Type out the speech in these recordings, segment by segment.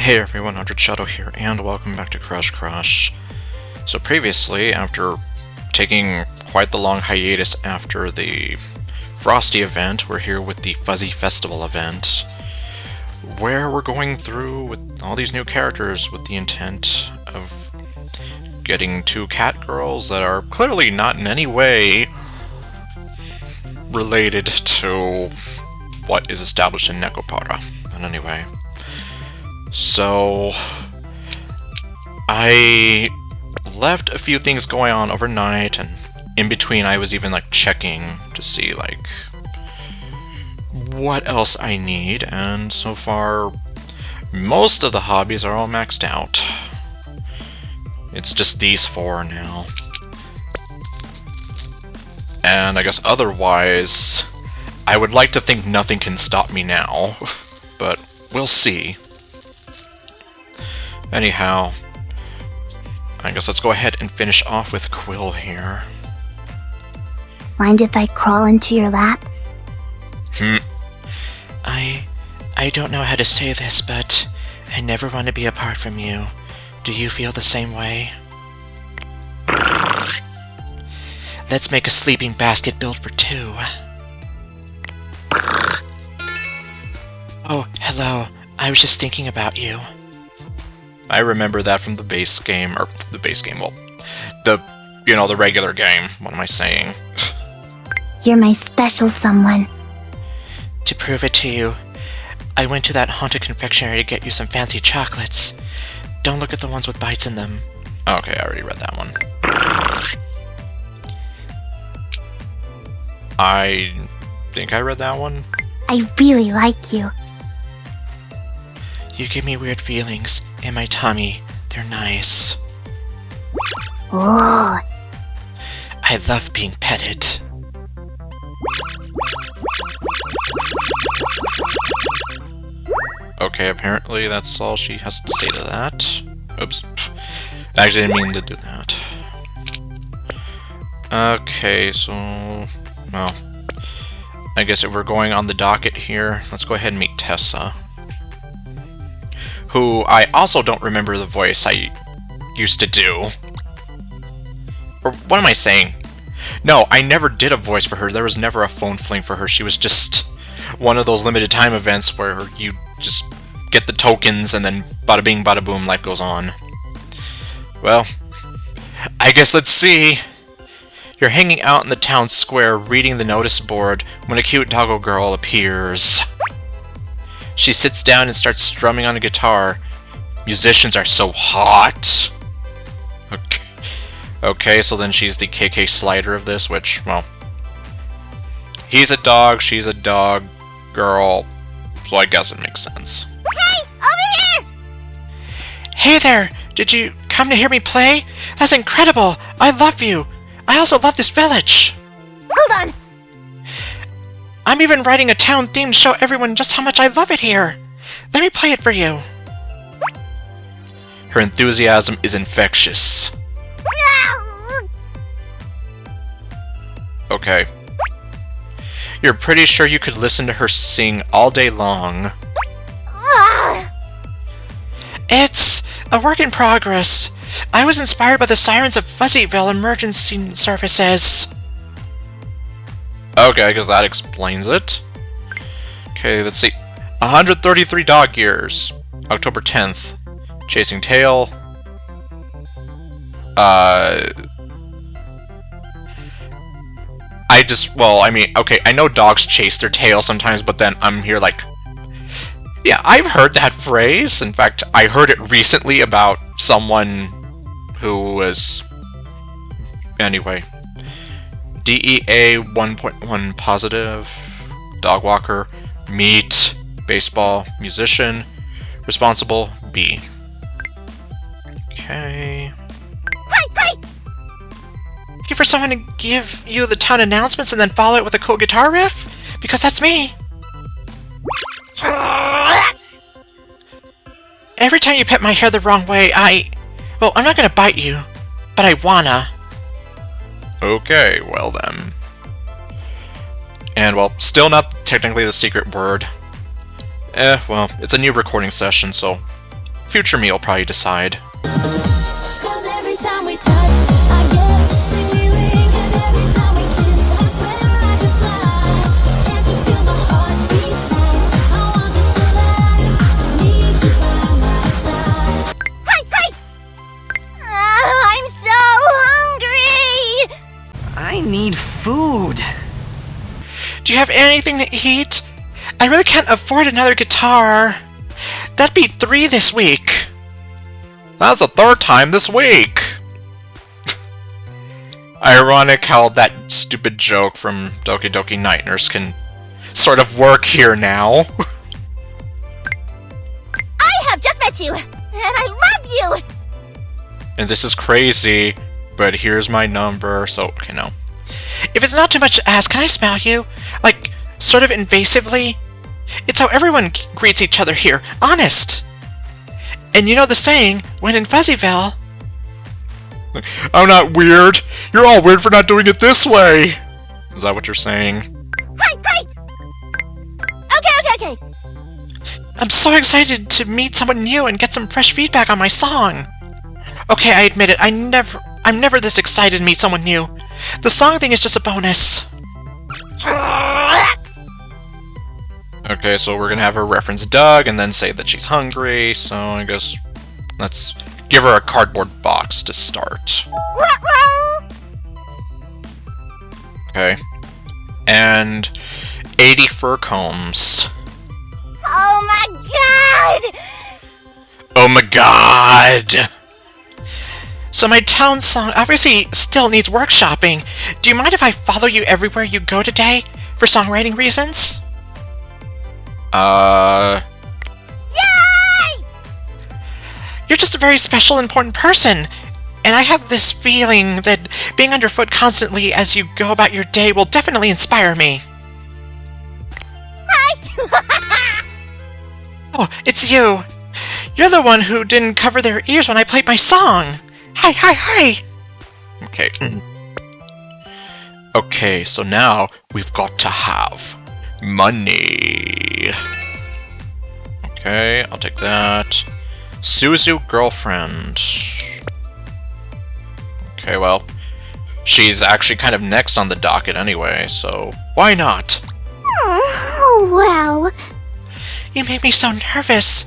Hey everyone, ArdrethShadow here, and welcome back to Crush Crush. So previously, after taking quite the long hiatus after the Frosty event, we're here with the Fuzzy Festival event, where we're going through with all these new characters with the intent of getting two cat girls that are clearly not in any way related to what is established in Nekopara. But anyway, so I left a few things going on overnight, and in between I was even like checking to see like what else I need, and so far most of the hobbies are all maxed out. It's just these four now. And I guess otherwise, I would like to think nothing can stop me now, but we'll see. Anyhow, I guess let's go ahead and finish off with Quill here. Mind if I crawl into your lap? I don't know how to say this, but I never want to be apart from you. Do you feel the same way? Let's make a sleeping basket built for two. Oh, hello. I was just thinking about you. I remember that from the base game, or the base game, well, the regular game. What am I saying? You're my special someone. To prove it to you, I went to that haunted confectionery to get you some fancy chocolates. Don't look at the ones with bites in them. Okay, I already read that one. I think I read that one. I really like you. You give me weird feelings in my tummy. They're nice. Oh, I love being petted. Okay, apparently that's all she has to say to that. Oops. I actually didn't mean to do that. Okay, so... well, I guess if we're going on the docket here, let's go ahead and meet Tessa. Who I also don't remember the voice I used to do. Or what am I saying? No, I never did a voice for her. There was never a phone fling for her. She was just one of those limited time events where you just get the tokens and then bada bing, bada boom, life goes on. Well, I guess let's see. You're hanging out in the town square reading the notice board when a cute doggo girl appears. She sits down and starts strumming on a guitar. Musicians are so hot. Okay, so then she's the KK Slider of this, which, well... he's a dog, she's a dog, girl, so I guess it makes sense. hey, over here! Hey there! Did you come to hear me play? That's incredible! I love you! I also love this village! Hold on! I'm even writing a town theme to show everyone just how much I love it here! Let me play it for you! Her enthusiasm is infectious. Okay. You're pretty sure you could listen to her sing all day long. It's a work in progress. I was inspired by the sirens of Fuzzyville emergency services. Okay, I guess that explains it. Okay, let's see. 133 dog years. October 10th. Chasing Tail. Okay, I know dogs chase their tail sometimes, but then I'm here like... yeah, I've heard that phrase. In fact, I heard it recently about someone who was... anyway. DEA 1.1 positive. Dog walker. Meat. Baseball. Musician. Responsible. B. Okay... Looking for someone to give you the town announcements and then follow it with a cool guitar riff? Because that's me! Every time you pet my hair the wrong way, well, I'm not gonna bite you, but I wanna. Okay, well then. And, well, still not technically the secret word. Well, it's a new recording session, so future me will probably decide. Cause every time we touch, I get this feeling, and every time we kiss, I swear I could fly. Can't you feel my heartbeat fast? I want this to last. Need you by my side. Hi! I'm so hungry! I need food. Do you have anything to eat? I really can't afford another guitar. That'd be 3 this week. That's the 3rd time this week! Ironic how that stupid joke from Doki Doki Night Nurse can sort of work here now. I have just met you, and I love you! And this is crazy, but here's my number, so, okay, no. If it's not too much to ask, can I smell you? Like, sort of invasively? It's how everyone greets each other here, honest! And you know the saying, when in Fuzzyville... I'm not weird! You're all weird for not doing it this way! Is that what you're saying? Hi! Okay. I'm so excited to meet someone new and get some fresh feedback on my song! Okay, I admit it, I'm never this excited to meet someone new. The song thing is just a bonus. Okay, so we're gonna have her reference Doug and then say that she's hungry, so I guess let's give her a cardboard box to start. Okay. And 80 fur combs. Oh my god! Oh my god! So my town song obviously still needs workshopping. Do you mind if I follow you everywhere you go today? For songwriting reasons? Yay! You're just a very special, important person. And I have this feeling that being underfoot constantly as you go about your day will definitely inspire me. Hi! Oh, it's you. You're the one who didn't cover their ears when I played my song. Hi! Okay. Okay, so now we've got to have money. Okay, I'll take that. Suzu girlfriend. Okay, well, she's actually kind of next on the docket anyway, so why not? Oh, wow. You made me so nervous.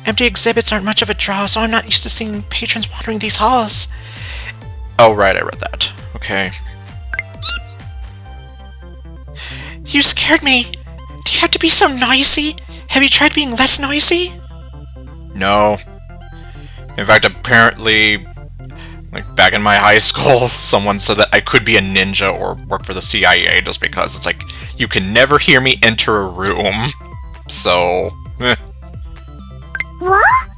Empty exhibits aren't much of a draw, so I'm not used to seeing patrons wandering these halls. Oh, right, I read that. Okay. You scared me. Do you have to be so noisy? Have you tried being less noisy? No. In fact, apparently, like, back in my high school, someone said that I could be a ninja or work for the CIA just because it's like, you can never hear me enter a room. So, What?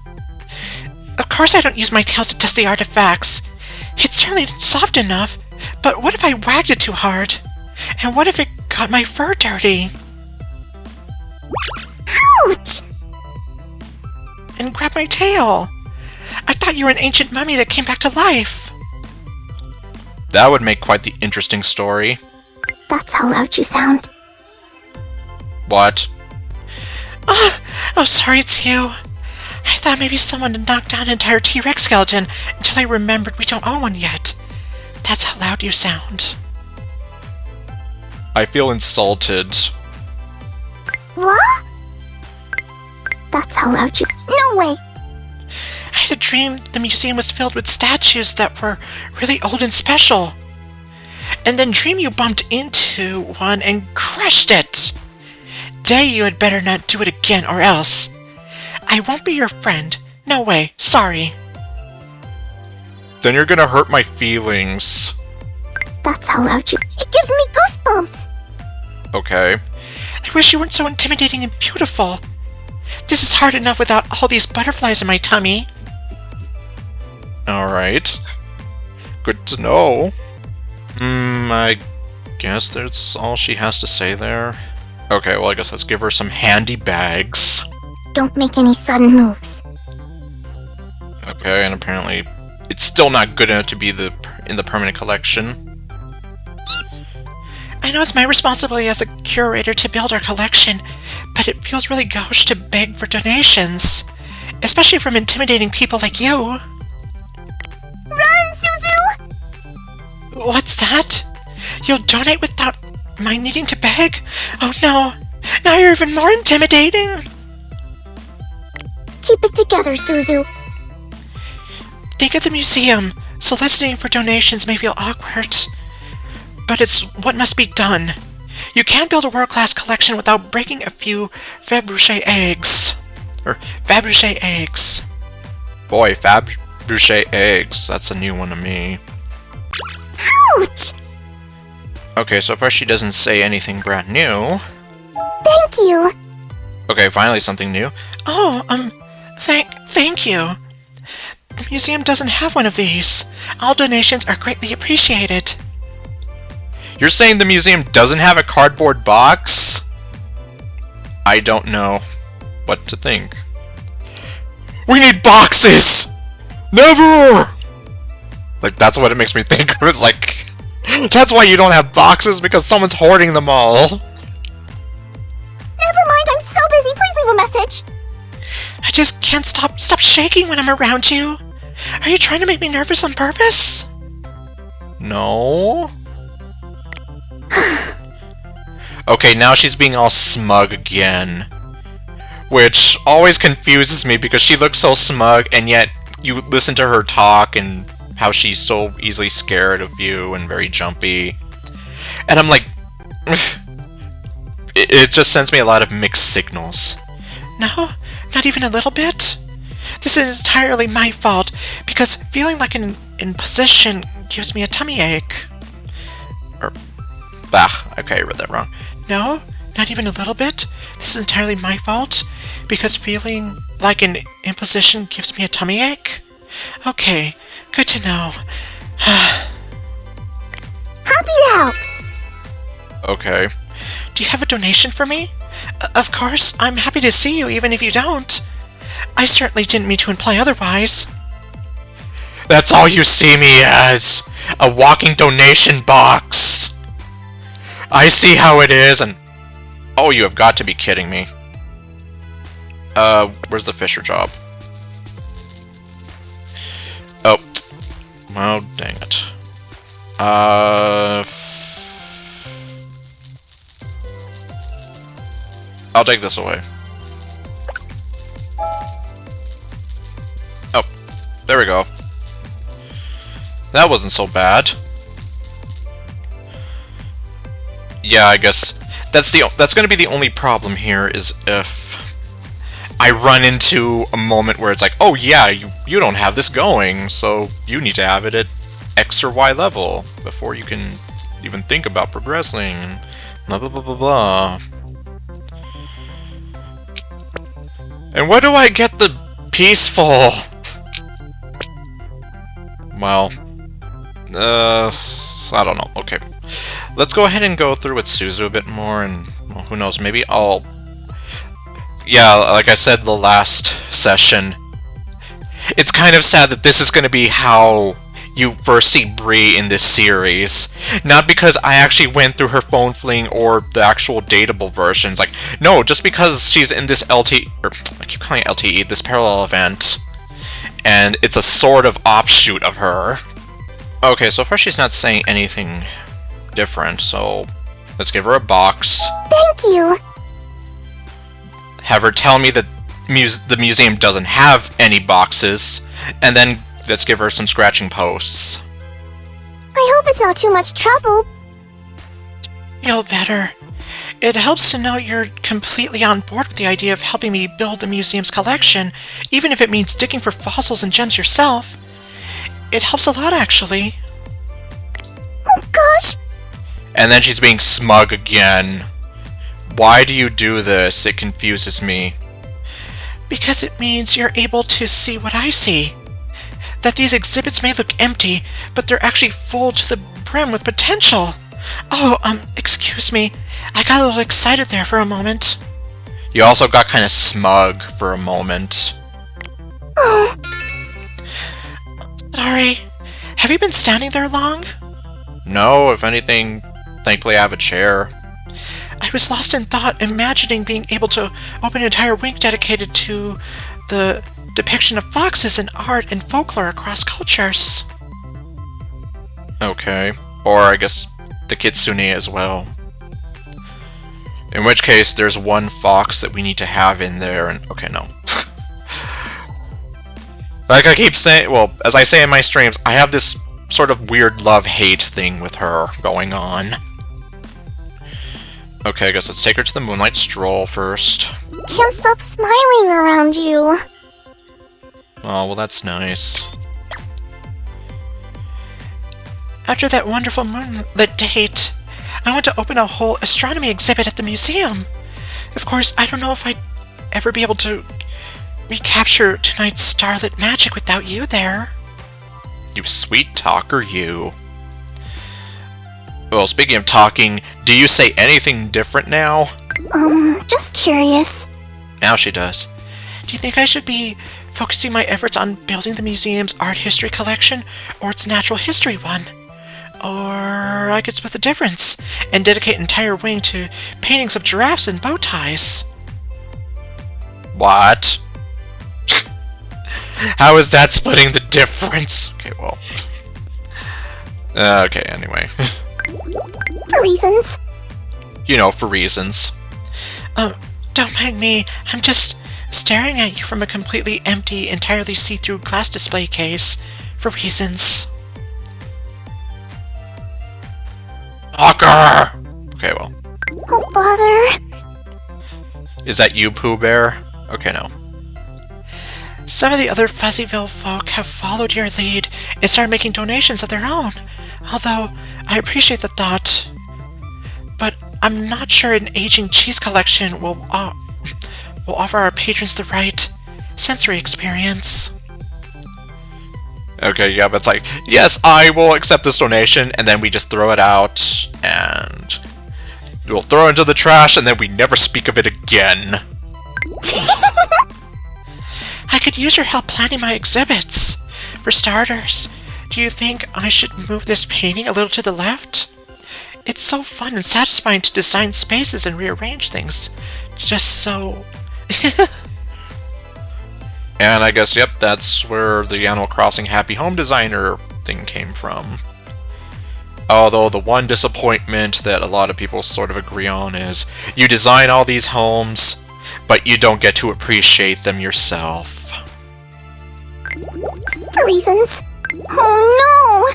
Of course I don't use my tail to test the artifacts. It's certainly soft enough, but what if I wagged it too hard? And what if it got my fur dirty? Ouch! And grabbed my tail? I thought you were an ancient mummy that came back to life. that would make quite the interesting story. That's how loud you sound. What? Oh, sorry, it's you. I thought maybe someone had knocked down an entire T-Rex skeleton until I remembered we don't own one yet. That's how loud you sound. I feel insulted. What? That's how loud you... No way! I had a dream the museum was filled with statues that were really old and special. And then dream you bumped into one and crushed it. Day, you had better not do it again or else. I won't be your friend. No way. Sorry. Then you're gonna hurt my feelings. That's how loud you... It gives me goosebumps! Okay. I wish you weren't so intimidating and beautiful. This is hard enough without all these butterflies in my tummy. Alright. Good to know. I guess that's all she has to say there. Okay, well I guess let's give her some handy bags. Don't make any sudden moves. Okay, and apparently it's still not good enough to be in the permanent collection. I know it's my responsibility as a curator to build our collection, but it feels really gauche to beg for donations. especially from intimidating people like you. Run, Suzu! What's that? You'll donate without my needing to beg? Oh no, now you're even more intimidating. Keep it together, Suzu. Think of the museum. Soliciting for donations may feel awkward, but it's what must be done. You can't build a world-class collection without breaking a few Fabergé eggs. Or Fabergé eggs. Boy, Fabergé eggs. That's a new one to me. Ouch! Okay, so far she doesn't say anything brand new. Thank you. Okay, finally something new. Oh, thank you. The museum doesn't have one of these. All donations are greatly appreciated. You're saying the museum doesn't have a cardboard box? I don't know what to think. We need boxes! Never! Like, that's what it makes me think of. It's like, that's why you don't have boxes, because someone's hoarding them all. Never mind, I'm so busy. Please leave a message. I just can't stop shaking when I'm around you. Are you trying to make me nervous on purpose? No? Okay, now she's being all smug again. Which always confuses me because she looks so smug and yet you listen to her talk and how she's so easily scared of you and very jumpy. And I'm like... it just sends me a lot of mixed signals. No? Not even a little bit? This is entirely my fault, because feeling like an imposition gives me a tummy ache. Bah, okay, I read that wrong. No? Not even a little bit? This is entirely my fault, because feeling like an imposition gives me a tummy ache? Okay, good to know. Happy to help. Okay. Do you have a donation for me? Of course, I'm happy to see you even if you don't. I certainly didn't mean to imply otherwise. That's all you see me as! A walking donation box! I see how it is, and... Oh, you have got to be kidding me. Where's the Fisher job? Oh. Oh, dang it. I'll take this away. Oh, there we go. That wasn't so bad. Yeah, I guess that's gonna be the only problem here is if I run into a moment where it's like, oh yeah, you don't have this going, so you need to have it at X or Y level before you can even think about progressing. Blah blah blah blah blah. And where do I get the peaceful? Well, I don't know. Okay, let's go ahead and go through with Suzu a bit more, and well, who knows, maybe I'll... Yeah, like I said the last session, it's kind of sad that this is going to be how you first see Brie in this series. Not because I actually went through her phone fling or the actual dateable versions. Like, no, just because she's in this I keep calling it LTE, this parallel event. And it's a sort of offshoot of her. Okay, so far she's not saying anything different, so let's give her a box. Thank you. Have her tell me that the museum doesn't have any boxes, and then let's give her some scratching posts. I hope it's not too much trouble. Feel better. It helps to know you're completely on board with the idea of helping me build the museum's collection, even if it means digging for fossils and gems yourself. It helps a lot, actually. Oh gosh. And then she's being smug again. Why do you do this? It confuses me. Because it means you're able to see what I see. That these exhibits may look empty, but they're actually full to the brim with potential. Oh, excuse me. I got a little excited there for a moment. You also got kind of smug for a moment. Oh. Sorry. Have you been standing there long? No, if anything, thankfully I have a chair. I was lost in thought, imagining being able to open an entire wing dedicated to the depiction of foxes in art and folklore across cultures. Okay. Or I guess the kitsune as well. In which case, there's one fox that we need to have in there, and... Okay, no. Like I keep saying, well, as I say in my streams, I have this sort of weird love-hate thing with her going on. Okay, I guess let's take her to the Moonlight Stroll first. Can't stop smiling around you. Oh, well, that's nice. After that wonderful moonlit date, I want to open a whole astronomy exhibit at the museum. Of course, I don't know if I'd ever be able to recapture tonight's starlit magic without you there. You sweet talker, you. Well, speaking of talking, do you say anything different now? Just curious. Now she does. Do you think I should be focusing my efforts on building the museum's art history collection or its natural history one? Or I could split the difference and dedicate an entire wing to paintings of giraffes and bow ties. What? How is that splitting the difference? Okay, well... okay, anyway. For reasons. You know, for reasons. Don't mind me. I'm just staring at you from a completely empty, entirely see-through glass display case. For reasons. Talker! Okay, well. Oh, bother. Is that you, Pooh Bear? Okay, no. Some of the other Fuzzyville folk have followed your lead and started making donations of their own. Although, I appreciate the thought. But I'm not sure an aging cheese collection will offer our patrons the right sensory experience. Okay, yeah, but it's like, yes, I will accept this donation, and then we just throw it out, and we'll throw it into the trash, and then we never speak of it again. I could use your help planning my exhibits. For starters, do you think I should move this painting a little to the left? It's so fun and satisfying to design spaces and rearrange things. Just so... And I guess, yep, that's where the Animal Crossing Happy Home Designer thing came from. Although the one disappointment that a lot of people sort of agree on is you design all these homes, but you don't get to appreciate them yourself. For reasons. Oh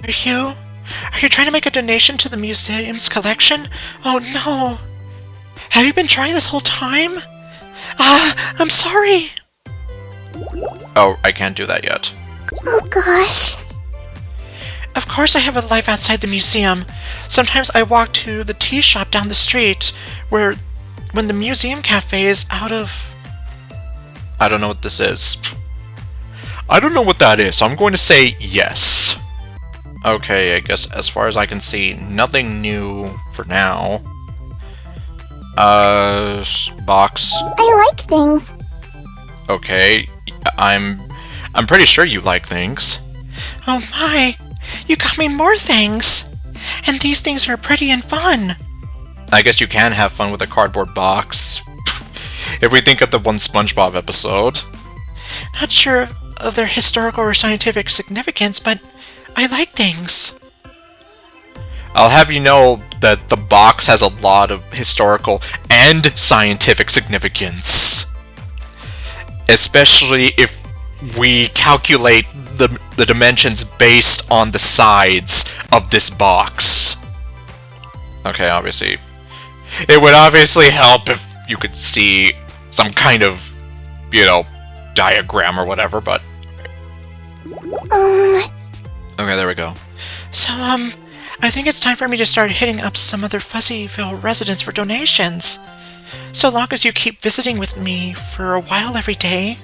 no! Are you trying to make a donation to the museum's collection? Oh no! Have you been trying this whole time? I'm sorry! Oh, I can't do that yet. Oh gosh. Of course I have a life outside the museum. Sometimes I walk to the tea shop down the street, when the museum cafe is out of... I don't know what this is. I don't know what that is, so I'm going to say yes. Okay, I guess as far as I can see, nothing new for now. Box. I like things. Okay, I'm pretty sure you like things. Oh my! You got me more things! And these things are pretty and fun! I guess you can have fun with a cardboard box. If we think of the one SpongeBob episode. Not sure of their historical or scientific significance, but I like things. I'll have you know that the box has a lot of historical and scientific significance. Especially if we calculate the dimensions based on the sides of this box. Okay, obviously. It would obviously help if you could see some kind of, you know, diagram or whatever, but... Okay, there we go. So, I think it's time for me to start hitting up some other Fuzzyville residents for donations. So long as you keep visiting with me for a while every day.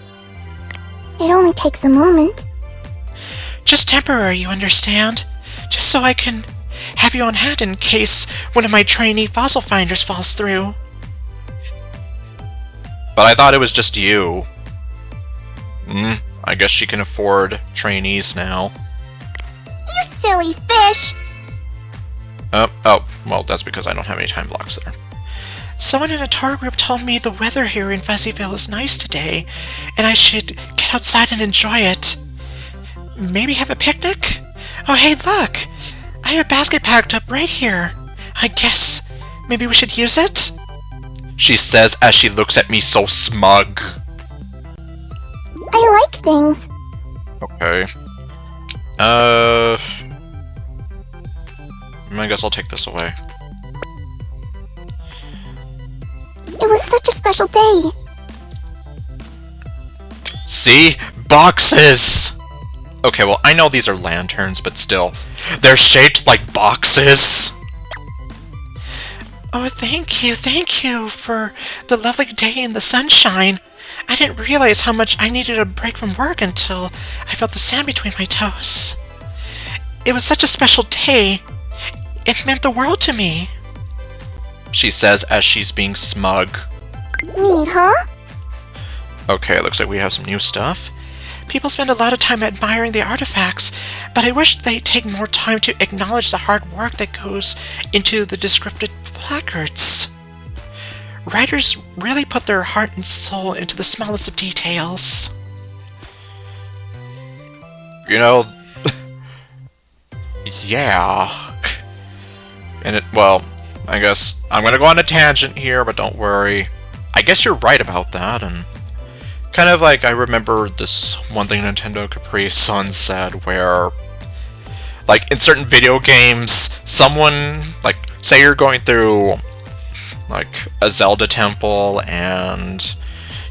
It only takes a moment. Just temporary, you understand? Just so I can have you on hand in case one of my trainee fossil finders falls through. But I thought it was just you. I guess she can afford trainees now. You silly fish! Oh, well, that's because I don't have any time blocks there. Someone in a tour group told me the weather here in Fuzzyville is nice today, and I should get outside and enjoy it. Maybe have a picnic? Oh, hey, look! I have a basket packed up right here. I guess maybe we should use it? She says as she looks at me so smug. I like things. Okay. I guess I'll take this away. It was such a special day. See? Boxes! Okay, well, I know these are lanterns, but still. They're shaped like boxes! Oh, thank you for the lovely day in the sunshine. I didn't realize how much I needed a break from work until I felt the sand between my toes. It was such a special day. It meant the world to me. She says as she's being smug. Neat, huh? Okay, looks like we have some new stuff. People spend a lot of time admiring the artifacts, but I wish they'd take more time to acknowledge the hard work that goes into the descriptive placards. Writers really put their heart and soul into the smallest of details. You know... yeah. And well, I guess I'm gonna go on a tangent here, but don't worry. I guess you're right about that, and... kind of like I remember this one thing Nintendo Capri Sun said where... like, in certain video games, someone, like, say you're going through... like a Zelda temple, and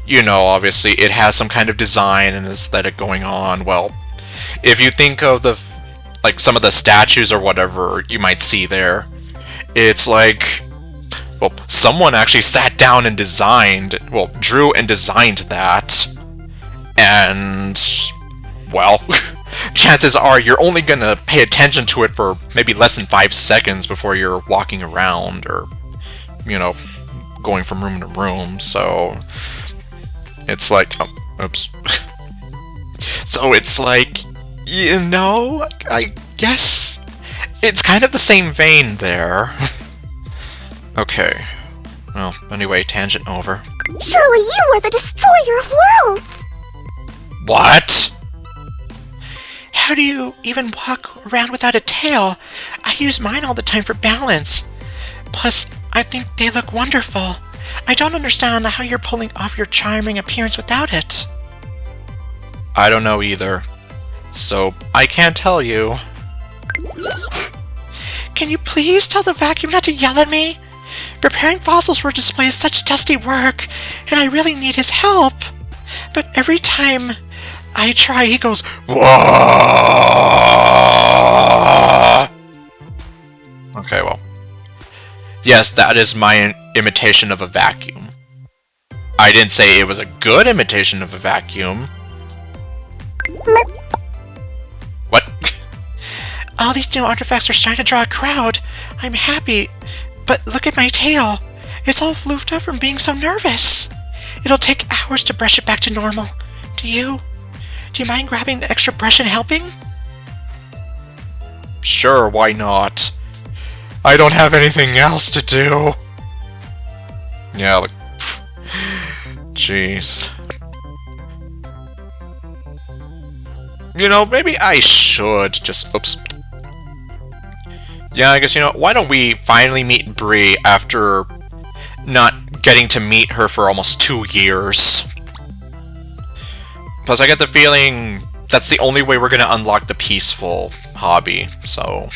you know, obviously it has some kind of design and aesthetic going on. Well, if you think of the like some of the statues or whatever you might see there, it's like, well, someone actually sat down and designed, well, drew and designed that, and well, chances are you're only gonna pay attention to it for maybe less than 5 seconds before you're walking around or, you know, going from room to room, so it's like, oh, oops. So it's like, you know, I guess it's kind of the same vein there. Okay. Well, anyway, tangent over. Surely you are the destroyer of worlds! What? How do you even walk around without a tail? I use mine all the time for balance. Plus, I think they look wonderful. I don't understand how you're pulling off your charming appearance without it. I don't know either. So, I can't tell you. Can you please tell the vacuum not to yell at me? Preparing fossils for display is such dusty work, and I really need his help. But every time I try, he goes, Whoa! Okay, well. Yes, that is my imitation of a vacuum. I didn't say it was a good imitation of a vacuum. What? all these new artifacts are starting to draw a crowd. I'm happy, but look at my tail. It's all floofed up from being so nervous. It'll take hours to brush it back to normal. Do you mind grabbing the extra brush and helping? Sure, why not? I don't have anything else to do. Yeah, like, pff, jeez. You know, maybe I should just, oops. Yeah, I guess, you know, why don't we finally meet Brie after not getting to meet her for almost 2 years? Plus, I get the feeling that's the only way we're gonna unlock the peaceful hobby, so...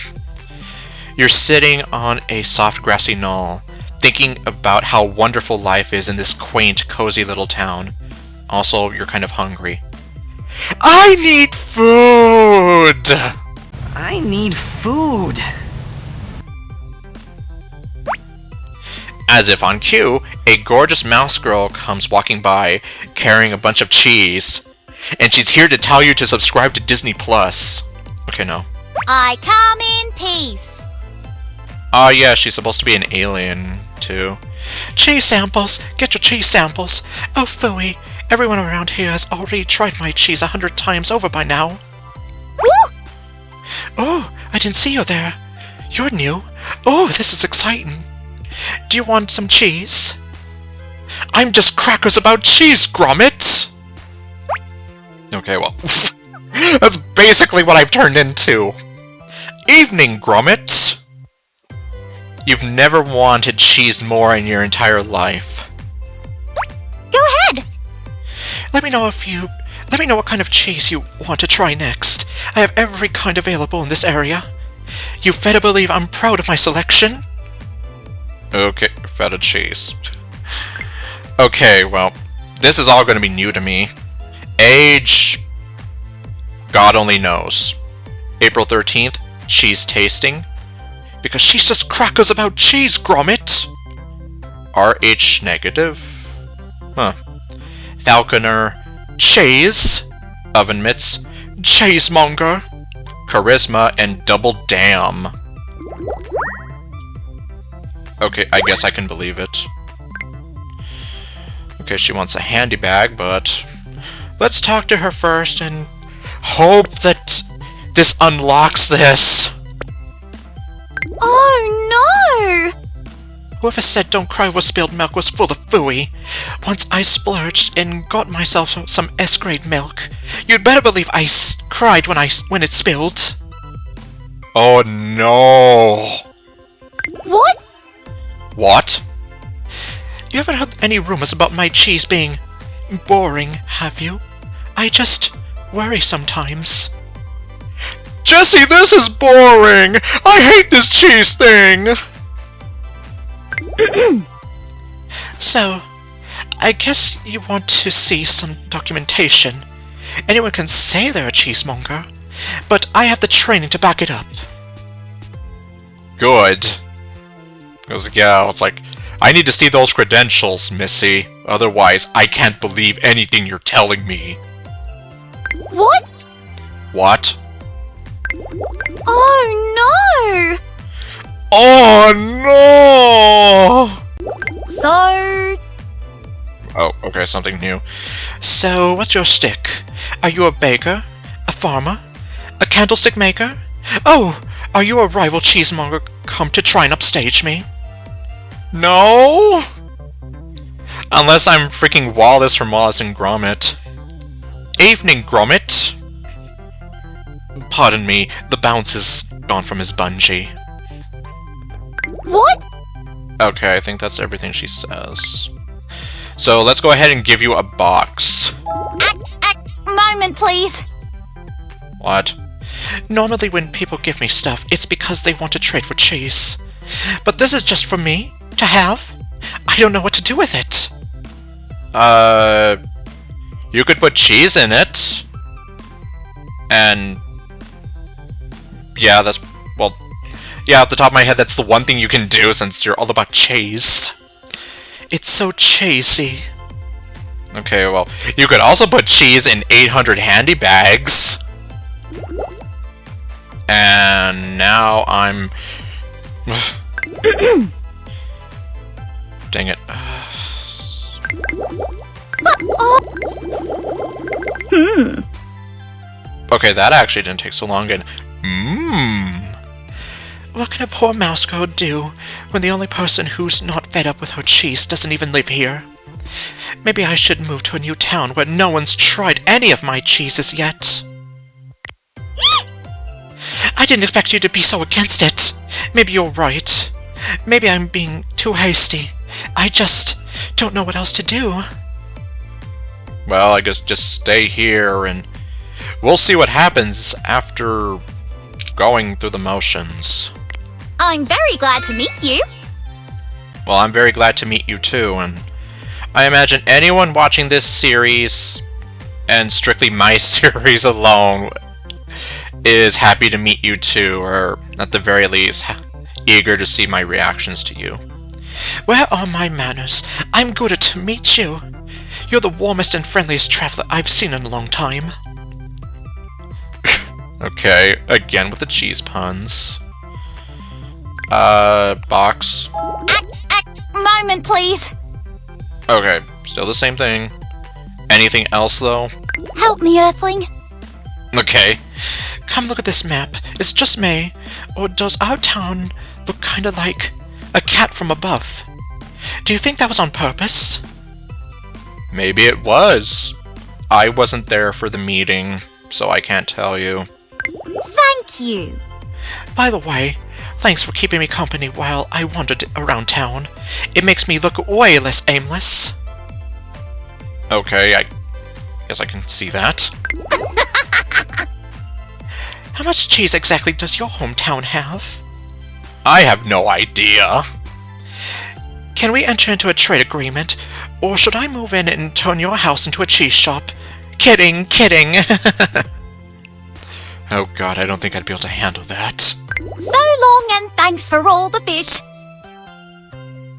You're sitting on a soft grassy knoll, thinking about how wonderful life is in this quaint, cozy little town. Also, you're kind of hungry. I need food! I need food. As if on cue, a gorgeous mouse girl comes walking by, carrying a bunch of cheese. And she's here to tell you to subscribe to Disney+. Okay, no. I come in peace. Ah, yeah, she's supposed to be an alien, too. Cheese samples! Get your cheese samples! Oh, phooey! Everyone around here has already tried my cheese 100 times over by now. Woo! Oh, I didn't see you there. You're new. Oh, this is exciting. Do you want some cheese? I'm just crackers about cheese, Gromit! Okay, well, that's basically what I've turned into. Evening, Gromit! You've never wanted cheese more in your entire life. Go ahead! Let me know what kind of cheese you want to try next. I have every kind available in this area. You better believe I'm proud of my selection. Okay, feta cheese. Okay, well, this is all going to be new to me. Age... God only knows. April 13th, cheese tasting. Because she's just crackers about cheese, Gromit! RH negative? Huh. Falconer, cheese! Oven mitts, Cheesemonger! charisma, and double damn. Okay, I guess I can believe it. Okay, she wants a handy bag, but let's talk to her first and hope that this unlocks this. Oh no! Whoever said don't cry over spilled milk was full of phooey. Once I splurged and got myself some S-grade milk. You'd better believe I cried when it spilled. Oh no! What? What? You haven't heard any rumors about my cheese being boring, have you? I just worry sometimes. Jesse, this is boring! I hate this cheese thing! So, I guess you want to see some documentation. Anyone can say they're a cheesemonger, but I have the training to back it up. Good. Because, yeah, it's like, I need to see those credentials, Missy. Otherwise, I can't believe anything you're telling me. What? What? Oh Oh no! no! So... Oh, okay, something new. So, what's your shtick? Are you a baker? A farmer? A candlestick maker? Oh, are you a rival cheesemonger come to try and upstage me? No? Unless I'm freaking Wallace from Wallace and Gromit. Evening, Gromit. Pardon me, the bounce is gone from his bungee. What? Okay, I think that's everything she says. So let's go ahead and give you a box. Moment, please. What? Normally when people give me stuff, it's because they want to trade for cheese. But this is just for me to have. I don't know what to do with it. You could put cheese in it. And... yeah, that's... well... yeah, off the top of my head, that's the one thing you can do since you're all about cheese. It's so cheesy. Okay, well, you could also put cheese in 800 handy bags. And now I'm... dang it. Okay, that actually didn't take so long, and... What can a poor mouse girl do when the only person who's not fed up with her cheese doesn't even live here? Maybe I should move to a new town where no one's tried any of my cheeses yet. I didn't expect you to be so against it. Maybe you're right. Maybe I'm being too hasty. I just don't know what else to do. Well, I guess just stay here, and we'll see what happens after going through the motions. I'm very glad to meet you. Well, I'm very glad to meet you too, and I imagine anyone watching this series, and strictly my series alone, is happy to meet you too, or at the very least, eager to see my reactions to you. Where are my manners? I'm good to meet you. You're the warmest and friendliest traveler I've seen in a long time. Okay, again with the cheese puns. Box. Moment, please. Okay, still the same thing. Anything else, though? Help me, Earthling. Okay. Come look at this map. It's just me. Or does our town look kinda like a hat from above. Do you think that was on purpose? Maybe it was. I wasn't there for the meeting, so I can't tell you. Thank you. By the way, thanks for keeping me company while I wandered around town. It makes me look way less aimless. Okay, I guess I can see that. How much cheese exactly does your hometown have? I have no idea. Can we enter into a trade agreement, or should I move in and turn your house into a cheese shop? Kidding, kidding! Oh god, I don't think I'd be able to handle that. So long and thanks for all the fish.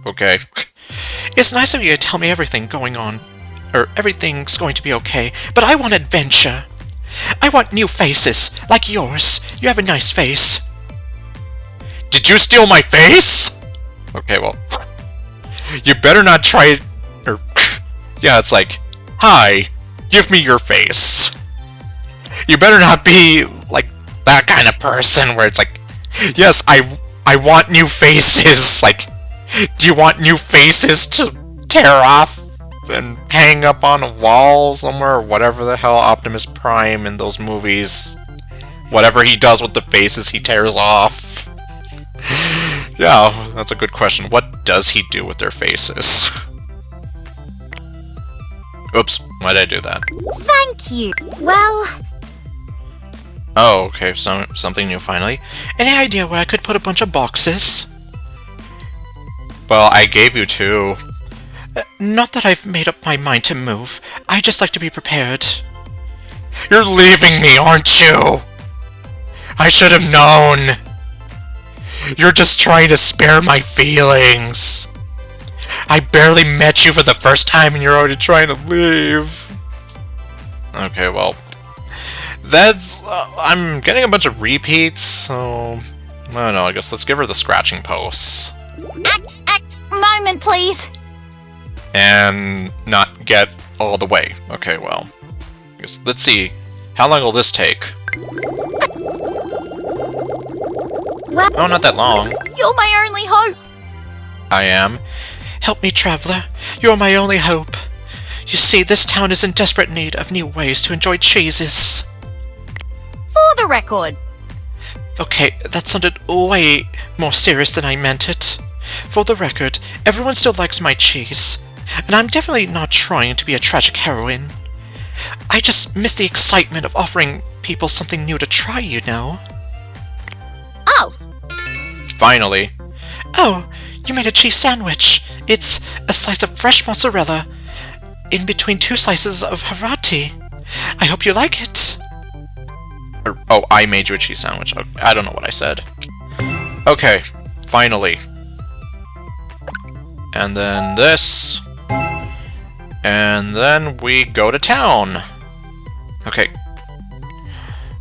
Okay. It's nice of you to tell me everything's going to be okay, but I want adventure. I want new faces, like yours. You have a nice face. Did you steal my face? Okay, well... You better not try... Or... Yeah, it's like... Hi, give me your face. You better not be, like, that kind of person where it's like... Yes, I want new faces. Like, do you want new faces to tear off and hang up on a wall somewhere, or whatever the hell Optimus Prime in those movies, whatever he does with the faces he tears off. Yeah, that's a good question. What does he do with their faces? Oops, why did I do that? Thank you. Well, Oh, okay, so something new finally. Any idea where I could put a bunch of boxes? Well, I gave you two. Not that I've made up my mind to move. I just like to be prepared. You're leaving me, aren't you? I should have known. You're just trying to spare my feelings. I barely met you for the first time and you're already trying to leave. Okay, well... That's... I'm getting a bunch of repeats, so... I don't know, I guess let's give her the scratching posts. moment, please. And not get all the way. Okay, well... I guess, let's see. How long will this take? Well, Oh, not that long. you're my only hope. I am. Help me, traveler. You're my only hope. You see, this town is in desperate need of new ways to enjoy cheeses. For the record. Okay, that sounded way more serious than I meant it. For the record, everyone still likes my cheese, and I'm definitely not trying to be a tragic heroine. I just miss the excitement of offering people something new to try, you know. Oh, Finally. Oh, you made a cheese sandwich. It's a slice of fresh mozzarella in between 2 slices of Harati. I hope you like it. Oh, I made you a cheese sandwich. Okay, I don't know what I said. Okay, finally. And then this. And then we go to town. Okay.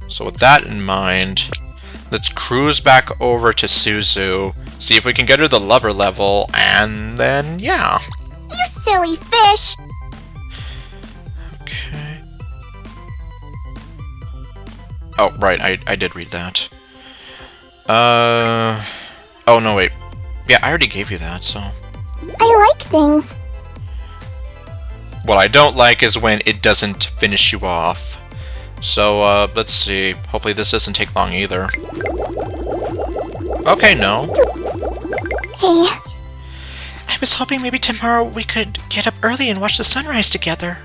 So with that in mind, let's cruise back over to Suzu, see if we can get her the lover level, and then, yeah. you silly fish. Okay. Oh, right, I did read that. Oh, no, wait. Yeah, I already gave you that, so... I like things. What I don't like is when it doesn't finish you off. So, let's see. Hopefully this doesn't take long either. Okay, no. Hey, I was hoping maybe tomorrow we could get up early and watch the sunrise together.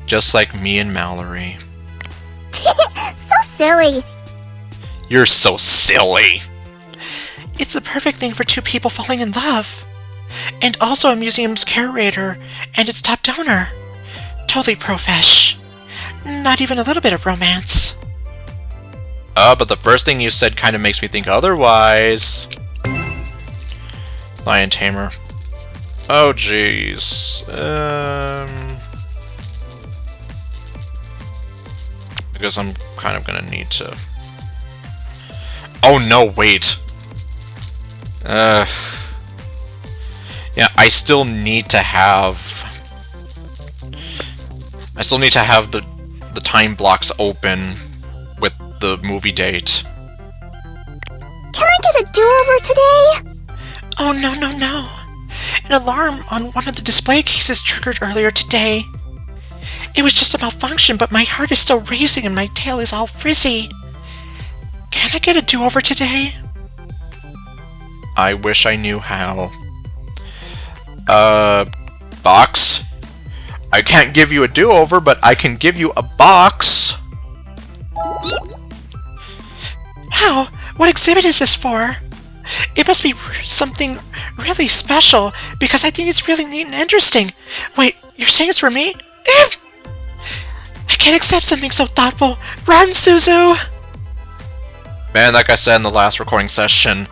Just like me and Mallory. so silly. You're so silly. It's the perfect thing for 2 people falling in love. And also a museum's curator and its top donor. Totally profesh. Not even a little bit of romance. But the first thing you said kind of makes me think otherwise. Lion Tamer. Oh, jeez. I guess I'm kind of gonna need to... Oh, no, wait. Yeah, I still need to have the time blocks open with the movie date. Can I get a do-over today? Oh, no, no, no. An alarm on one of the display cases triggered earlier today. It was just a malfunction, but my heart is still racing and my tail is all frizzy. Can I get a do-over today? I wish I knew how. Box? I can't give you a do-over, but I can give you a box. Wow, what exhibit is this for? It must be something really special, because I think it's really neat and interesting. Wait, you're saying it's for me? I can't accept something so thoughtful. Run, Suzu! Man, like I said in the last recording session,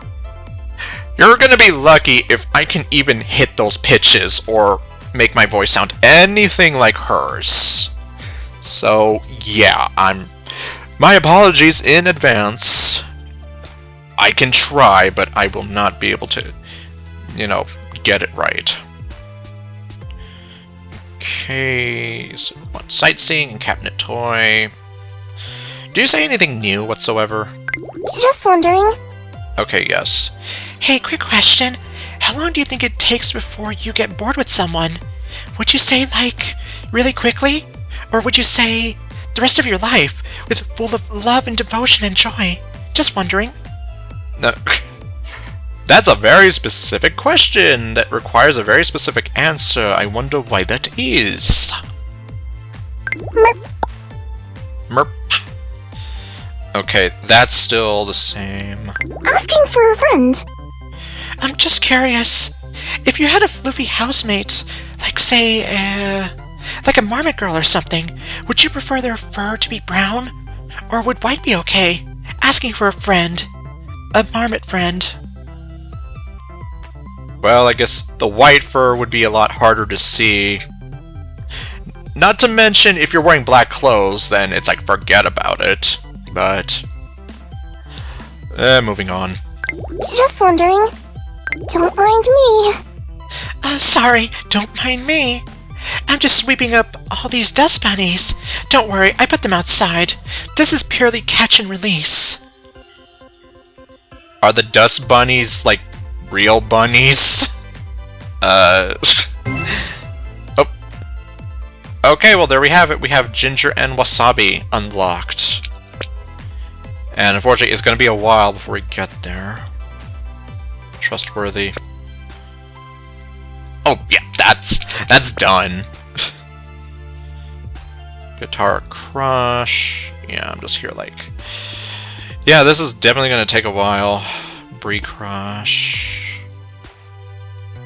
you're gonna be lucky if I can even hit those pitches or make my voice sound anything like hers. So, yeah, my apologies in advance. I can try, but I will not be able to, get it right. Okay, so sightseeing and cabinet toy. Do you say anything new whatsoever? Just wondering. Okay, yes. Hey, quick question. How long do you think it takes before you get bored with someone? Would you say, really quickly? Or would you say the rest of your life, full of love and devotion and joy? Just wondering. No, that's a very specific question that requires a very specific answer. I wonder why that is. Merp. Okay, that's still the same. Asking for a friend. I'm just curious. If you had a floofy housemate, say, like a marmot girl or something, would you prefer their fur to be brown? Or would white be okay? Asking for a friend. A marmot friend. Well, I guess the white fur would be a lot harder to see. Not to mention, if you're wearing black clothes, then it's forget about it. But, moving on. Just wondering. Don't mind me. Sorry, don't mind me. I'm just sweeping up all these dust bunnies. Don't worry, I put them outside. This is purely catch and release. Are the dust bunnies, real bunnies? Oh. Okay, well, there we have it. We have Ginger and Wasabi unlocked. And unfortunately, it's going to be a while before we get there. Trustworthy. Oh, yeah, that's done. Guitar Crush. Yeah, I'm just here yeah, this is definitely going to take a while. Brie Crush.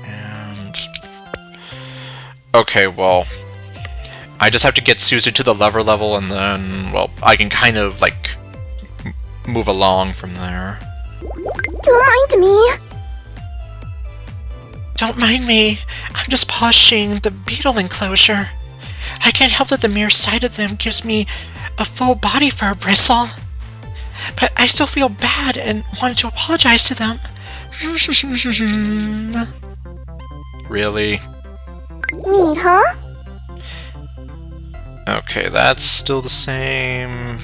And... okay, well... I just have to get Suzu to the lover level, and then, well, I can kind of, move along from there. Don't mind me. Don't mind me. I'm just polishing the beetle enclosure. I can't help that the mere sight of them gives me a full body for a bristle. But I still feel bad and wanted to apologize to them. Really? Neat, huh? Okay, that's still the same.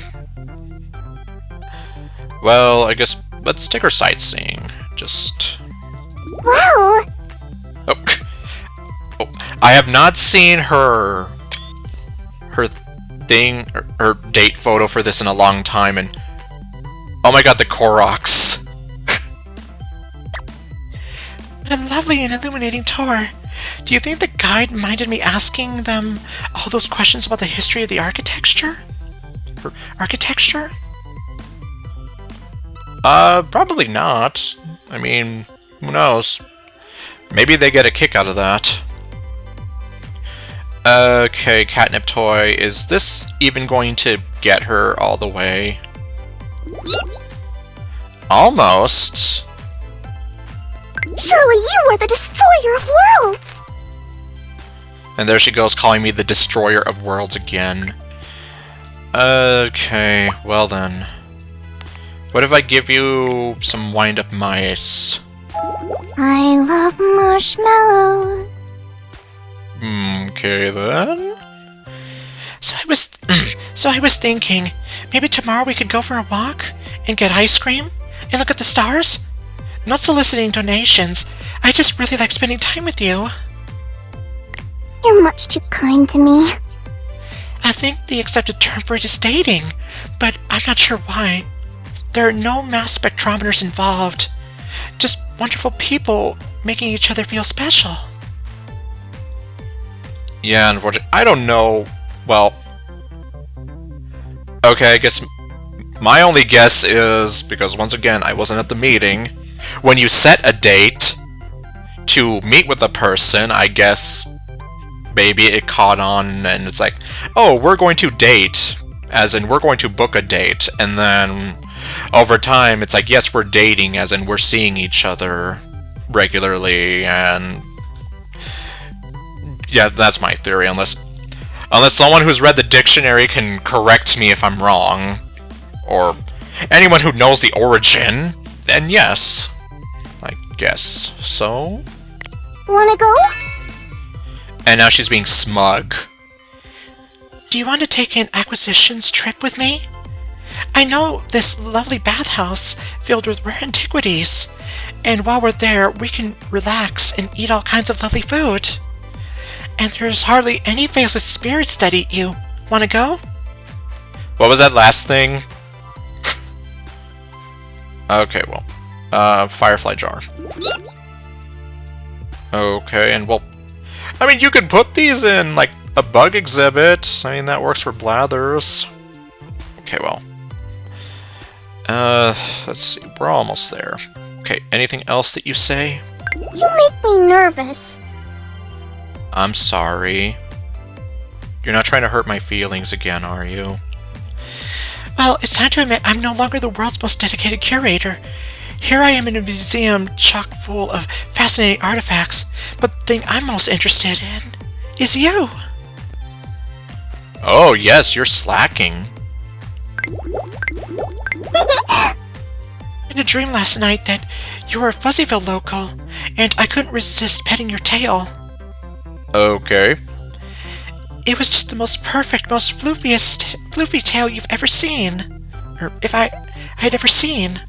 Well, I guess let's take her sightseeing. Just... Wow. Oh. I have not seen her thing, her date photo for this in a long time, and oh my god, the Koroks. What a lovely and illuminating tour. Do you think the guide minded me asking them all those questions about the history of the architecture? Architecture? Probably not. I mean, who knows? Maybe they get a kick out of that. Okay, catnip toy. Is this even going to get her all the way? Almost. Surely you were the destroyer of worlds! And there she goes, calling me the destroyer of worlds again. Okay, well then. What if I give you some wind-up mice? I love marshmallows. Okay then. So I was thinking, maybe tomorrow we could go for a walk and get ice cream and look at the stars? Not soliciting donations. I just really like spending time with you. You're much too kind to me. I think the accepted term for it is dating, but I'm not sure why. There are no mass spectrometers involved. Just wonderful people making each other feel special. Yeah, unfortunately, I don't know. Well, okay, I guess my only guess is, because once again, I wasn't at the meeting, when you set a date to meet with a person, I guess maybe it caught on and it's like, oh, we're going to date, as in we're going to book a date, and then over time it's like, yes, we're dating, as in we're seeing each other regularly, and yeah, that's my theory, unless someone who's read the dictionary can correct me if I'm wrong, or anyone who knows the origin, then yes, I guess so. Wanna go? And now she's being smug. Do you want to take an acquisitions trip with me? I know this lovely bathhouse filled with rare antiquities, and while we're there, we can relax and eat all kinds of lovely food. And there's hardly any faceless spirits that eat you. Wanna go? What was that last thing? Okay, well, Firefly Jar. Okay, and well, I mean, you could put these in, like, a bug exhibit. I mean, that works for Blathers. Okay, well. Let's see, we're almost there. Okay, anything else that you say? You make me nervous. I'm sorry. You're not trying to hurt my feelings again, are you? Well, it's time to admit I'm no longer the world's most dedicated curator. Here I am in a museum chock full of fascinating artifacts, but the thing I'm most interested in is you. Oh, yes, you're slacking. In a dream last night that you were a Fuzzyville local, and I couldn't resist petting your tail. Okay. It was just the most perfect, most floofy tail you've ever seen. Or if I'd ever seen.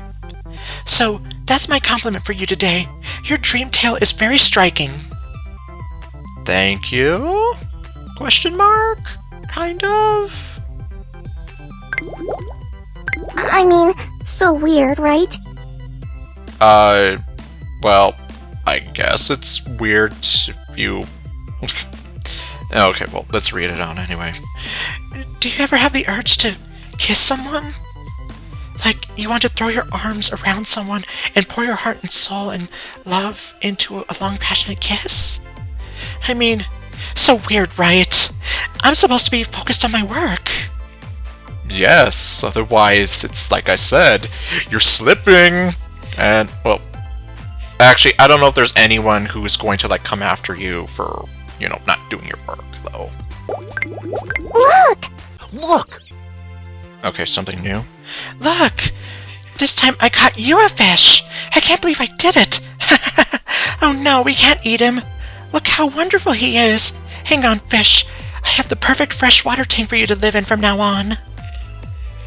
So, that's my compliment for you today. Your dream tail is very striking. Thank you? Question mark? Kind of? I mean, so weird, right? Well, I guess it's weird if you... Okay, well, let's read it out anyway. Do you ever have the urge to kiss someone? Like, you want to throw your arms around someone and pour your heart and soul and love into a long, passionate kiss? I mean, so weird, right? I'm supposed to be focused on my work. Yes, otherwise, it's like I said, you're slipping, and, well, actually, I don't know if there's anyone who's going to, like, come after you for, you know, not doing your work, though. Look! Look! Okay, something new? Look! This time I caught you a fish! I can't believe I did it! Oh no, we can't eat him! Look how wonderful he is! Hang on, fish. I have the perfect freshwater tank for you to live in from now on.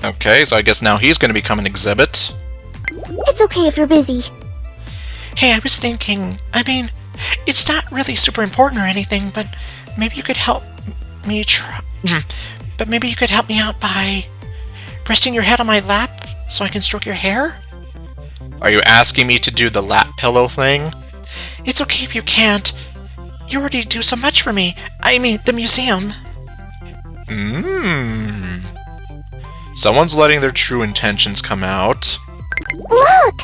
Okay, so I guess now he's going to become an exhibit. It's okay if you're busy. Hey, I was thinking, I mean, it's not really super important or anything, but maybe you could help me but maybe you could help me out by resting your head on my lap so I can stroke your hair? Are you asking me to do the lap pillow thing? It's okay if you can't. You already do so much for me. I mean, the museum. Someone's letting their true intentions come out. Look!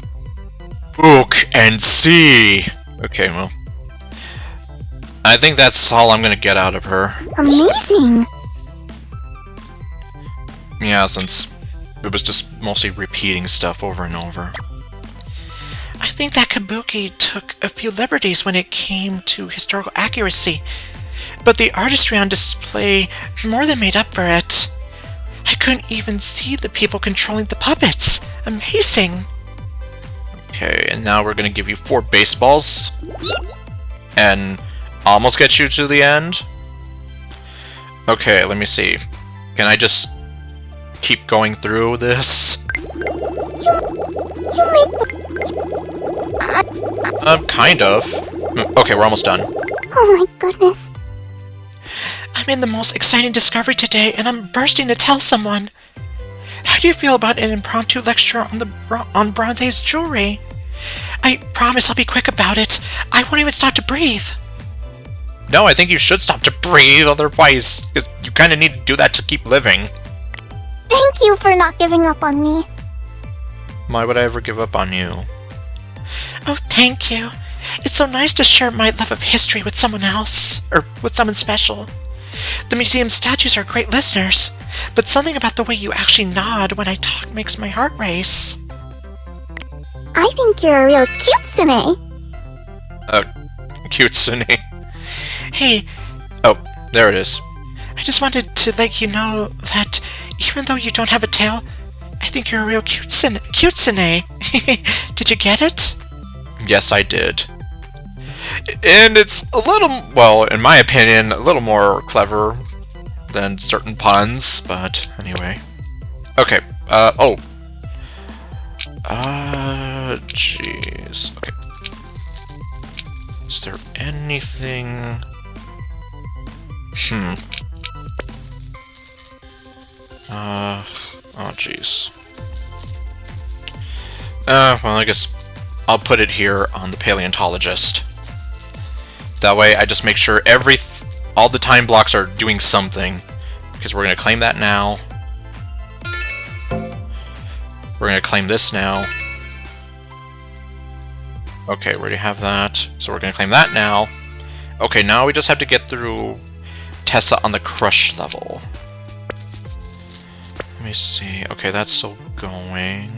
Look and see! Okay, well. I think that's all I'm gonna get out of her. Amazing! Yeah, since it was just mostly repeating stuff over and over. I think that Kabuki took a few liberties when it came to historical accuracy, but the artistry on display more than made up for it. I couldn't even see the people controlling the puppets. Amazing! Okay, and now we're gonna give you 4 baseballs. And almost get you to the end. Okay, let me see. Can I just keep going through this? You make Kind of. Okay, we're almost done. Oh my goodness. I made the most exciting discovery today, and I'm bursting to tell someone. How do you feel about an impromptu lecture on Bronze Age jewelry? I promise I'll be quick about it. I won't even stop to breathe. No, I think you should stop to breathe, otherwise, 'cause you kind of need to do that to keep living. Thank you for not giving up on me. Why would I ever give up on you? Oh, thank you. It's so nice to share my love of history with someone else, or with someone special. The museum statues are great listeners, but something about the way you actually nod when I talk makes my heart race. I think you're a real cutesune. Cutesune. Hey, Oh, there it is. I just wanted to let you know that even though you don't have a tail, I think you're a real cutesune. Did you get it? Yes, I did. And it's a little, well, in my opinion, a little more clever than certain puns, but anyway. Okay, jeez. Okay. Is there anything... oh jeez. Well, I guess I'll put it here on the paleontologist. That way I just make sure all the time blocks are doing something. Because we're going to claim that now. We're going to claim this now. Okay, we already have that. So we're going to claim that now. Okay, now we just have to get through Tessa on the crush level. Let me see. Okay, that's still going.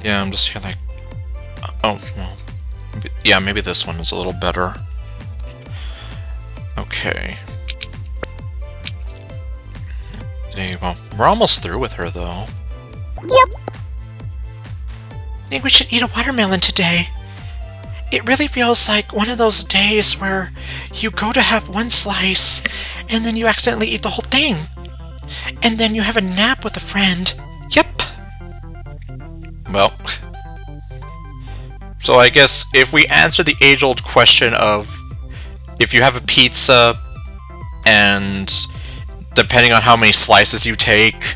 Yeah, I'm just here like... oh, well... yeah, maybe this one is a little better. Okay. See, well, we're almost through with her, though. Yep. I think we should eat a watermelon today. It really feels like one of those days where you go to have one slice, and then you accidentally eat the whole thing. And then you have a nap with a friend. Yep. Well... so I guess if we answer the age-old question of if you have a pizza and depending on how many slices you take,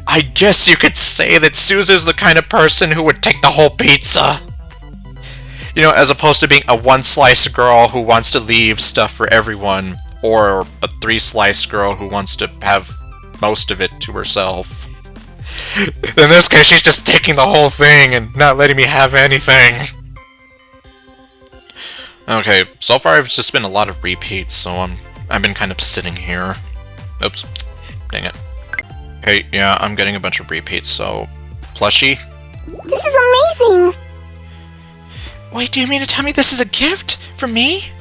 I guess you could say that Suzu's the kind of person who would take the whole pizza. You know, as opposed to being a one-slice girl who wants to leave stuff for everyone, or a three-slice girl who wants to have most of it to herself. In this case, she's just taking the whole thing and not letting me have anything. Okay, so far I've just been a lot of repeats, so I've been kind of sitting here. Oops, dang it. Okay, yeah, I'm getting a bunch of repeats, so... plushie? This is amazing! Wait, do you mean to tell me this is a gift from me?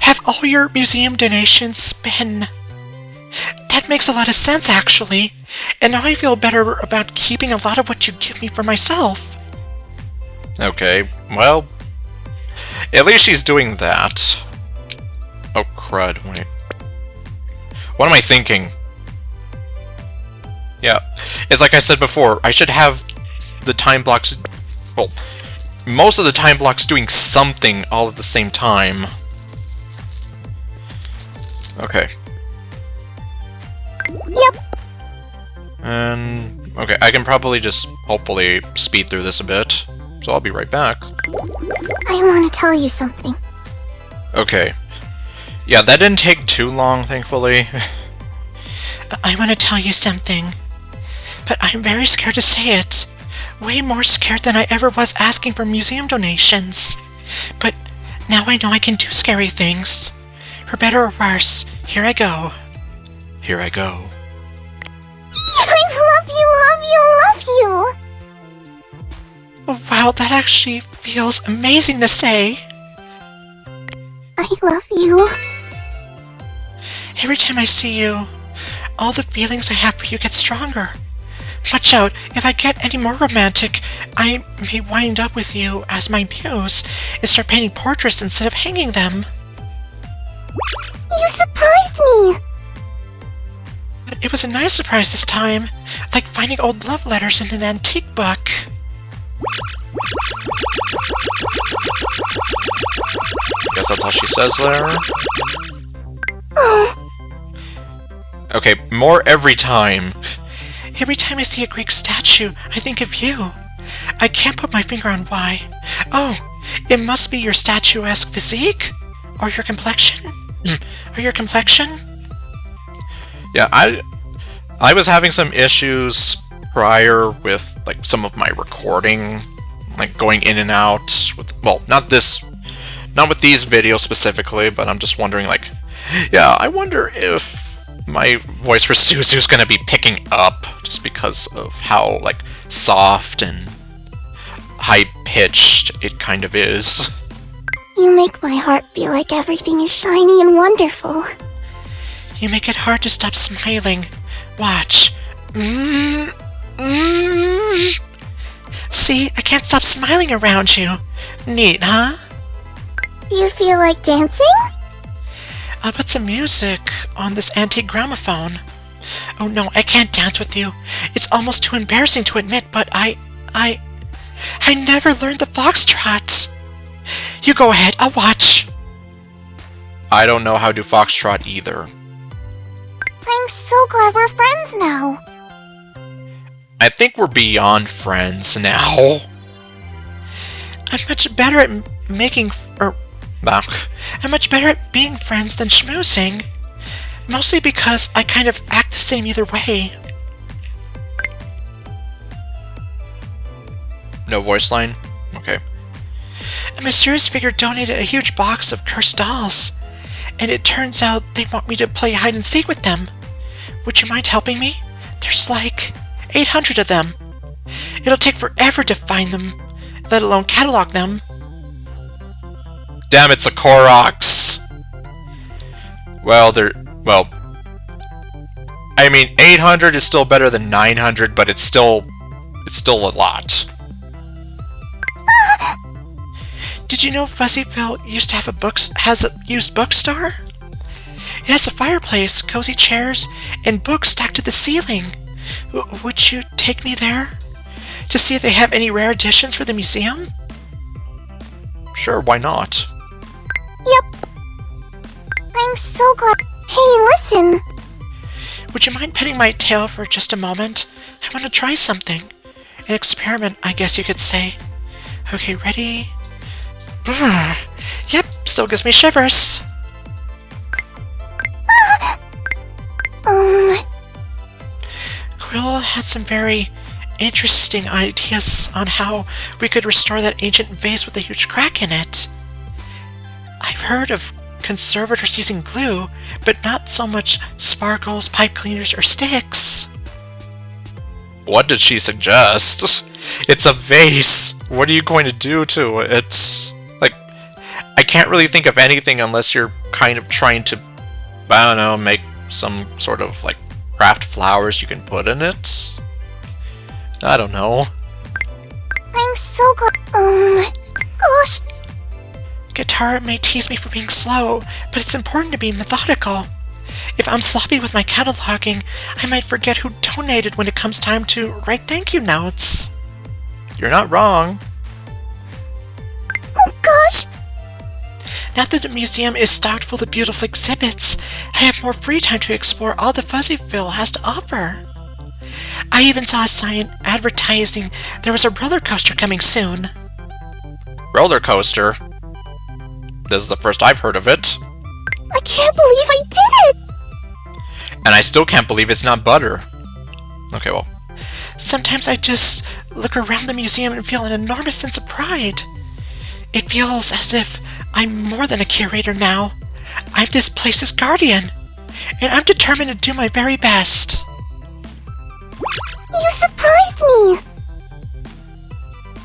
Have all your museum donations been... That makes a lot of sense, actually. And now I feel better about keeping a lot of what you give me for myself. Okay, well... at least she's doing that. Oh, crud, wait. What am I thinking? Yeah, it's like I said before, I should have the time blocks... well, most of the time blocks doing something all at the same time. Okay. Yep. And... okay, I can probably just, hopefully, speed through this a bit. So I'll be right back. I want to tell you something. Okay. Yeah, that didn't take too long, thankfully. I want to tell you something. But I'm very scared to say it. Way more scared than I ever was asking for museum donations. But now I know I can do scary things. For better or worse, here I go. Here I go. I love you! Wow, that actually feels amazing to say. I love you. Every time I see you, all the feelings I have for you get stronger. Watch out, if I get any more romantic, I may wind up with you as my muse and start painting portraits instead of hanging them. You surprised me! But it was a nice surprise this time, like finding old love letters in an antique book. Guess that's all she says there. Oh, Okay, more every time. Every time I see a Greek statue, I think of you. I can't put my finger on why. Oh, it must be your statuesque physique? Or your complexion? Or your complexion? Yeah, I was having some issues prior with like some of my recording, like going in and out with, well, not with these videos specifically, but I'm just wondering, like, yeah, I wonder if my voice for Suzu's gonna be picking up just because of how like soft and high-pitched it kind of is. you make my heart feel like everything is shiny and wonderful. You make it hard to stop smiling. Watch. See, I can't stop smiling around you. Neat, huh? You feel like dancing? I'll put some music on this antique gramophone. Oh no, I can't dance with you. It's almost too embarrassing to admit, but I never learned the foxtrot. You go ahead, I'll watch. I don't know how to foxtrot either. I'm so glad we're friends now. I think we're beyond friends now. I'm much better at I'm much better at being friends than schmoozing. Mostly because I kind of act the same either way. No voice line? Okay. A mysterious figure donated a huge box of cursed dolls, and it turns out they want me to play hide and seek with them. Would you mind helping me? There's like 800 of them. It'll take forever to find them, let alone catalog them. Damn, it's a Koroks! Well, I mean, 800 is still better than 900, but it's still a lot. Did you know Fuzzyville used to have has a used bookstore? It has a fireplace, cozy chairs, and books stacked to the ceiling. Would you take me there? To see if they have any rare editions for the museum? Sure, why not? Yep. I'm so glad. Hey, listen. Would you mind petting my tail for just a moment? I want to try something. An experiment, I guess you could say. Okay, ready? Brr. Yep, still gives me shivers. Quill had some very interesting ideas on how we could restore that ancient vase with a huge crack in it. I've heard of conservators using glue, but not so much sparkles, pipe cleaners, or sticks. What did she suggest? It's a vase! What are you going to do to it? Like, I can't really think of anything unless you're kind of trying to, I don't know, make some sort of, like, craft flowers you can put in it? I don't know. I'm so glad. Gosh. Catara may tease me for being slow, but it's important to be methodical. If I'm sloppy with my cataloging, I might forget who donated when it comes time to write thank you notes. You're not wrong. Oh gosh. Now that the museum is stocked full of beautiful exhibits, I have more free time to explore all the Fuzzyville has to offer. I even saw a sign advertising there was a roller coaster coming soon. Roller coaster? This is the first I've heard of it. I can't believe I did it! And I still can't believe it's not butter. Okay, well. Sometimes I just look around the museum and feel an enormous sense of pride. It feels as if I'm more than a curator now. I'm this place's guardian, and I'm determined to do my very best. You surprised me!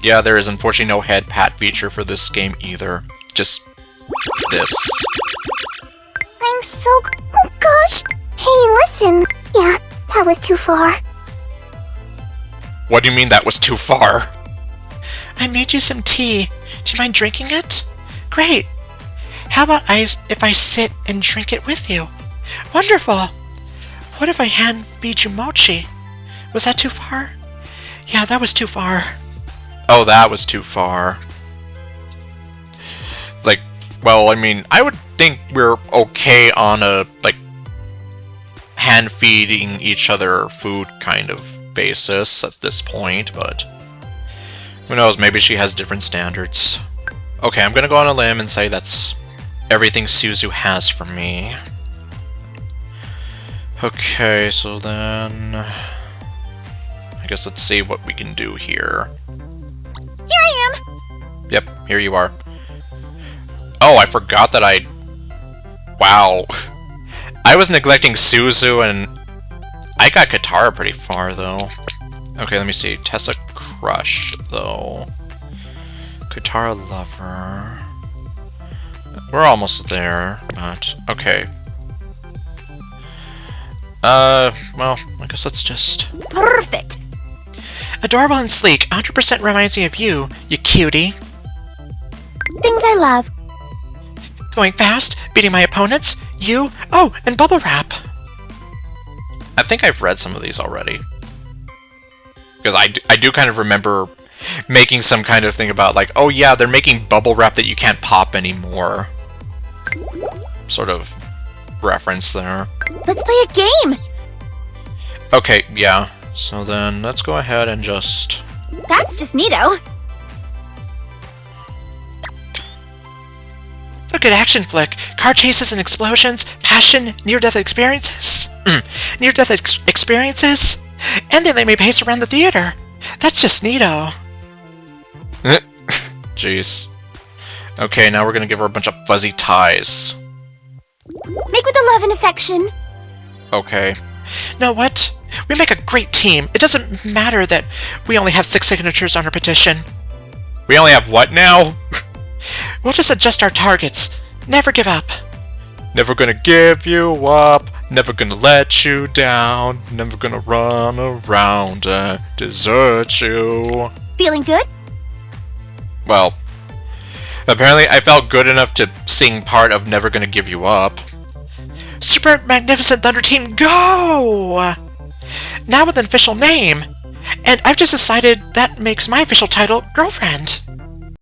Yeah, there is unfortunately no head pat feature for this game either. Just this. I'm so... Oh gosh! Hey, listen! Yeah, that was too far. What do you mean that was too far? I made you some tea. Do you mind drinking it? Great. How about if I sit and drink it with you? Wonderful! What if I hand feed you mochi? Was that too far? Yeah, that was too far. Oh, that was too far. Like, well, I mean, I would think we're okay on a, like, hand-feeding each other food kind of basis at this point, but who knows, maybe she has different standards. Okay, I'm gonna go on a limb and say that's everything Suzu has for me. Okay, so then I guess let's see what we can do here. Here I am! Yep, here you are. Oh, I forgot that wow. I was neglecting Suzu, and I got Catara pretty far, though. Okay, let me see. Tessa Crush, though. Catara Lover. We're almost there, but okay. Well, I guess let's just... Perfect! Adorable and sleek, 100% reminds me of you, you cutie. Things I love. Going fast, beating my opponents, you, oh, and bubble wrap. I think I've read some of these already. Because I do kind of remember making some kind of thing about, like, oh yeah, they're making bubble wrap that you can't pop anymore. Sort of reference there. Let's play a game! Okay, yeah. So then, let's go ahead and just... That's just neato. A good action flick. Car chases and explosions, passion, near-death experiences. Near-death experiences? And they let me pace around the theater. That's just neato. Jeez. Okay, now we're gonna give her a bunch of fuzzy ties. Make with the love and affection. Okay. Know what? We make a great team. It doesn't matter that we only have 6 signatures on our petition. We only have what now? We'll just adjust our targets. Never give up. Never gonna give you up. Never gonna let you down. Never gonna run around and desert you. Feeling good? Well, apparently I felt good enough to sing part of Never Gonna Give You Up. Super Magnificent Thunder Team, go! Now with an official name. And I've just decided that makes my official title Girlfriend.